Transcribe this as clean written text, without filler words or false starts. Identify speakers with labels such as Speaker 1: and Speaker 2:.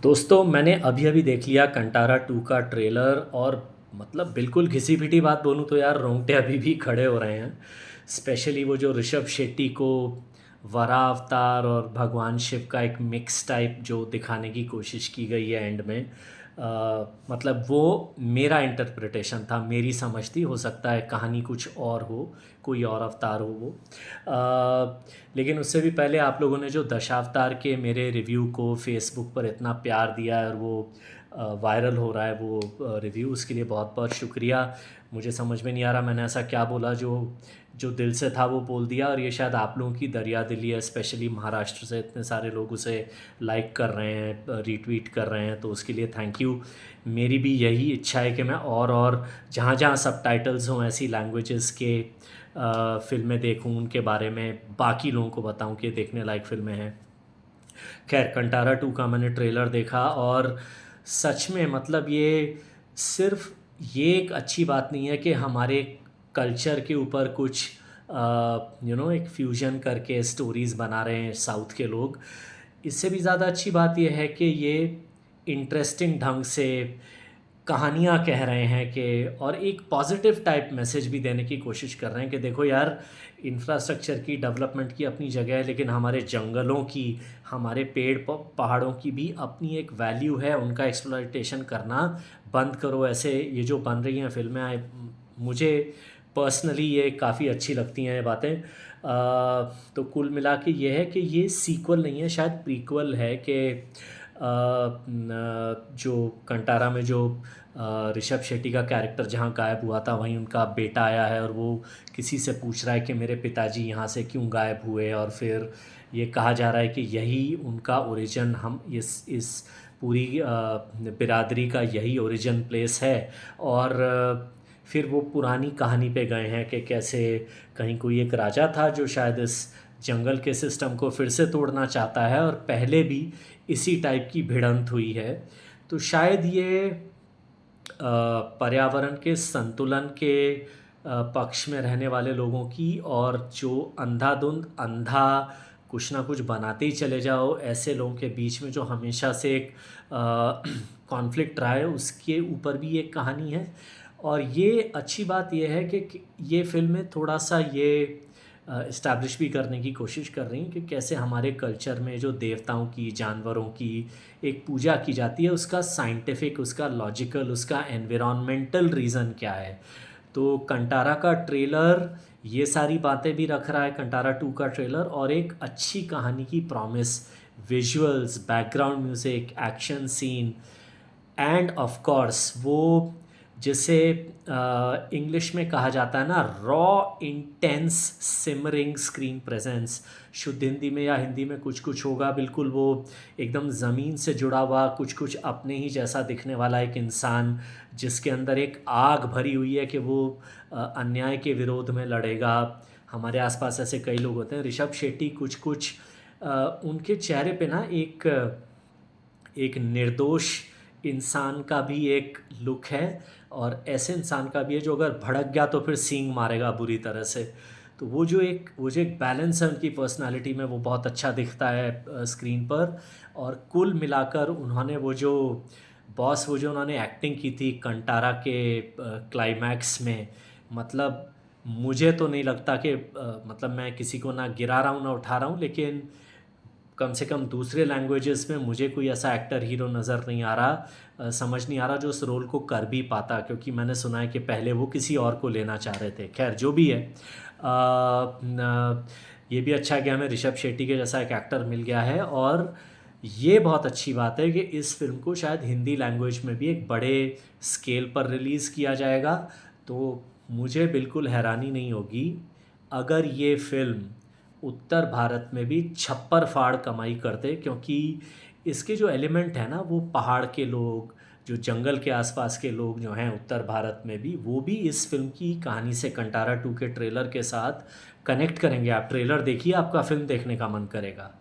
Speaker 1: दोस्तों मैंने अभी-अभी देख लिया कंटारा 2 का ट्रेलर और मतलब बिल्कुल घिसी-पिटी बात बोलूँ तो यार रोंगटे अभी भी खड़े हो रहे हैं। स्पेशली वो जो ऋषभ शेट्टी को वराह अवतार और भगवान शिव का एक मिक्स टाइप जो दिखाने की कोशिश की गई है एंड में। मतलब वो मेरा इंटरप्रिटेशन था, मेरी समझ थी, हो सकता है कहानी कुछ और हो, कोई और अवतार हो वो। लेकिन उससे भी पहले आप लोगों ने जो दशावतार के मेरे रिव्यू को फेसबुक पर इतना प्यार दिया है और वो वायरल हो रहा है वो रिव्यू, उसके लिए बहुत बहुत शुक्रिया। मुझे समझ में नहीं आ रहा मैंने ऐसा क्या बोला जो जो दिल से था वो बोल दिया, और ये शायद आप लोगों की दरिया दिली है, स्पेशली महाराष्ट्र से इतने सारे लोग उसे लाइक कर रहे हैं, रीट्वीट कर रहे हैं, तो उसके लिए थैंक यू। मेरी भी यही इच्छा है कि मैं और जहाँ जहाँ सबटाइटल्स हों ऐसी लैंग्वेजेस के फ़िल्में देखूँ, उनके बारे में बाकी लोगों को बताऊँ कि देखने लायक फ़िल्में हैं। खैर कंटारा 2 का मैंने ट्रेलर देखा और सच में मतलब ये सिर्फ़ ये एक अच्छी बात नहीं है कि हमारे कल्चर के ऊपर कुछ एक फ्यूज़न करके स्टोरीज़ बना रहे हैं साउथ के लोग। इससे भी ज़्यादा अच्छी बात ये है कि ये इंटरेस्टिंग ढंग से कहानियाँ कह रहे हैं कि और एक पॉजिटिव टाइप मैसेज भी देने की कोशिश कर रहे हैं कि देखो यार, इंफ्रास्ट्रक्चर की डेवलपमेंट की अपनी जगह है, लेकिन हमारे जंगलों की, हमारे पेड़ पहाड़ों की भी अपनी एक वैल्यू है, उनका एक्सप्लॉयटेशन करना बंद करो। ऐसे ये जो बन रही हैं फ़िल्में मुझे पर्सनली ये काफ़ी अच्छी लगती हैं ये बातें। तो कुल मिला के ये है कि ये सीक्वल नहीं है, शायद प्रीक्वल है कि जो कंटारा में जो ऋषभ शेट्टी का कैरेक्टर जहाँ गायब हुआ था वहीं उनका बेटा आया है और वो किसी से पूछ रहा है कि मेरे पिताजी यहाँ से क्यों गायब हुए, और फिर ये कहा जा रहा है कि यही उनका ओरिजिन, हम इस पूरी बिरादरी का यही ओरिजिन प्लेस है। और फिर वो पुरानी कहानी पे गए हैं कि कैसे कहीं कोई एक राजा था जो शायद इस जंगल के सिस्टम को फिर से तोड़ना चाहता है, और पहले भी इसी टाइप की भिड़ंत हुई है। तो शायद ये पर्यावरण के संतुलन के पक्ष में रहने वाले लोगों की, और जो अंधाधुंध अंधा कुछ ना कुछ बनाते ही चले जाओ ऐसे लोगों के बीच में जो हमेशा से एक कॉन्फ्लिक्ट रहा है, उसके ऊपर भी एक कहानी है। और ये अच्छी बात ये है कि ये फ़िल्में थोड़ा-सा ये इस्टैब्लिश भी करने की कोशिश कर रही हैं कि कैसे हमारे कल्चर में जो देवताओं की, जानवरों की एक पूजा की जाती है, उसका साइंटिफिक, उसका लॉजिकल, उसका एनवायरनमेंटल रीज़न क्या है। तो कंटारा का ट्रेलर ये सारी बातें भी रख रहा है, कंटारा 2 का ट्रेलर, और एक अच्छी कहानी की promise, visuals, background music, action scene, and of course वो जिसे इंग्लिश में कहा जाता है ना, raw intense simmering screen presence. शुद्ध हिंदी में या हिंदी में कुछ कुछ होगा, बिल्कुल वो एकदम ज़मीन से जुड़ा हुआ, कुछ कुछ अपने ही जैसा दिखने वाला एक इंसान जिसके अंदर एक आग भरी हुई है कि वो अन्याय के विरोध में लड़ेगा। हमारे आसपास ऐसे कई लोग होते हैं। ऋषभ शेट्टी कुछ कुछ उनके चेहरे पे ना एक एक निर्दोष इंसान का भी एक लुक है, और ऐसे इंसान का भी है जो अगर भड़क गया तो फिर सींग मारेगा बुरी तरह से। तो वो जो एक बैलेंस है उनकी पर्सनालिटी में, वो बहुत अच्छा दिखता है स्क्रीन पर। और कुल मिलाकर उन्होंने वो जो उन्होंने एक्टिंग की थी कंटारा के क्लाइमैक्स में, मतलब मुझे तो नहीं लगता कि मतलब मैं किसी को ना गिरा रहा हूँ ना उठा रहा हूँ, लेकिन कम से कम दूसरे लैंग्वेजेस में मुझे कोई ऐसा एक्टर हीरो नज़र नहीं आ रहा, समझ नहीं आ रहा जो उस रोल को कर भी पाता, क्योंकि मैंने सुना है कि पहले वो किसी और को लेना चाह रहे थे। खैर जो भी है, ये भी अच्छा है कि हमें ऋषभ शेट्टी के जैसा एक एक्टर मिल गया है, और ये बहुत अच्छी बात है कि इस फ़िल्म को शायद हिंदी लैंग्वेज में भी एक बड़े स्केल पर रिलीज़ किया जाएगा। तो मुझे बिल्कुल हैरानी नहीं होगी अगर ये फ़िल्म उत्तर भारत में भी छप्पर फाड़ कमाई करते, क्योंकि इसके जो एलिमेंट है ना, वो पहाड़ के लोग, जो जंगल के आसपास के लोग जो हैं उत्तर भारत में भी, वो भी इस फिल्म की कहानी से, कंटारा 2 के ट्रेलर के साथ कनेक्ट करेंगे। आप ट्रेलर देखिए, आपका फ़िल्म देखने का मन करेगा।